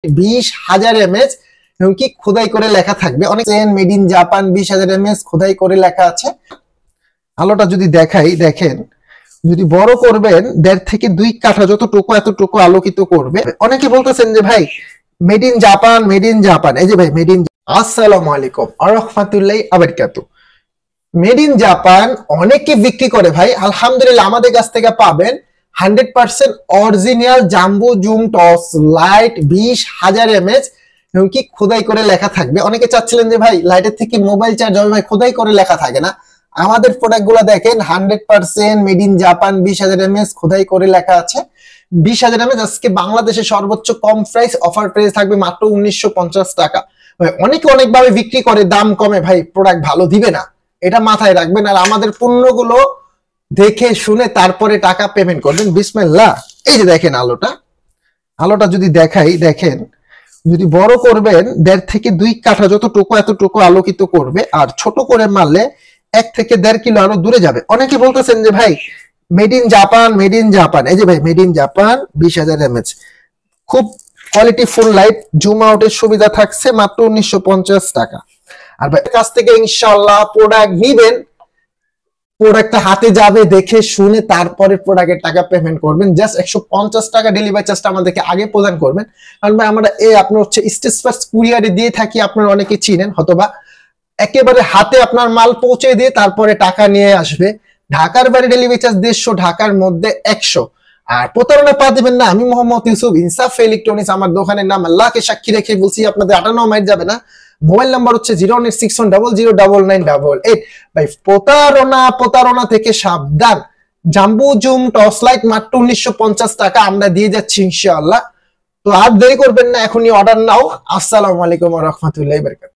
20,000 mAh এবং কি খোদাই করে লেখা থাকবে। অনেক মেড ইন জাপান 20,000 mAh খোদাই করে লেখা আছে। আলোটা যদি দেখাই, দেখেন যদি বড় করবেন 1.5 থেকে 2 কাঠা যতটুকু এতটুকু আলোকিত করবে। অনেকে বলতেছেন যে ভাই made in Japan, made in Japan. এই যে ভাই মেড ইন। আসসালামু আলাইকুম ওয়া রাহমাতুল্লাহি ওয়া বারাকাতুহু। মেড ইন জাপান অনেকে বিক্রি করে ভাই, আলহামদুলিল্লাহ আমাদের কাছ থেকে পাবেন 100% original jumbo zoom torch light 20,000 mAh এবং কি খোদাই করে লেখা থাকবে। অনেকে চাচ্ছিলেন যে ভাই লাইটের থেকে মোবাইল চার্জ হবে, ভাই খোদাই করে লেখা থাকে না। আমাদের প্রোডাক্টগুলো দেখেন 100% মেড ইন জাপান 20,000 mAh খোদাই করে লেখা আছে। 20,000 mAh আজকে বাংলাদেশে সর্বোচ্চ কম প্রাইস, অফার প্রাইস থাকবে মাত্র 1950 টাকা। অনেকে অনেকভাবে বিক্রি করে দাম কমে, ভাই প্রোডাক্ট ভালো দিবে না, এটা মাথায় রাখবেন। আর আমাদের পণ্যগুলো দেখে শুনে তারপরে টাকা পেমেন্ট করবেন। বিসমিল্লাহ। এই যে দেখেন আলোটা যদি দেখাই, দেখেন যদি বড় করবেন 1.5 থেকে 2 কাঠা যতটুকু এতটুকু আলোকিত করবে। আর ছোট করে মারলে 1 থেকে 1.5 কিলো আলো দূরে যাবে। অনেকে বলতেছেন যে ভাই made in Japan, made in Japan. এই যে ভাই মেড ইন জাপান 20,000 mAh খুব কোয়ালিটি ফুল লাইট, জুম আউটের সুবিধা থাকছে মাত্র 1950 টাকা। আর ভাই কাছ থেকে ইনশাআল্লাহ প্রোডাক্ট নিবেন, প্রোডাক্টটা হাতে যাবে দেখে শুনে তারপরে প্রোডাক্টের টাকা পেমেন্ট করবেন। জাস্ট 150 টাকা ডেলিভারি চার্জটা আমাদেরকে আগে প্রদান করবেন। কারণ ভাই আমরা আপনার হচ্ছে স্টেজ ফার্স্ট কুরিয়ারে দিয়ে থাকি, আপনারা অনেকে চিনেন হয়তোবা। একেবারে হাতে আপনার মাল পৌঁছে দিয়ে তারপরে টাকা নিয়ে আসবে। ঢাকার বাইরে ডেলিভারি চার্জ 150, ঢাকার মধ্যে 100। আর প্রতারণা পা দিবেন না। আমি মোহাম্মদ ইউসুফ, ইনসাফ ইলেকট্রনিক্স আমার দোকানের নাম। আল্লাহকে সাক্ষী রেখে বলছি আপনাদের 58 মাইল যাবে না। মোবাইল নাম্বার হচ্ছে 01861009988। ভাই প্রতারণা থেকে সাবধান। জাম্বো জুম টর্চ লাইট মাত্র 1950 টাকা আমরা দিয়ে যাচ্ছি ইনশাআল্লাহ। তো আর দেরি করবেন না, এখনই অর্ডার নাও। আসসালামু আলাইকুম ওয়া রাহমাতুল্লাহি ওয়া বারাকাতুহু।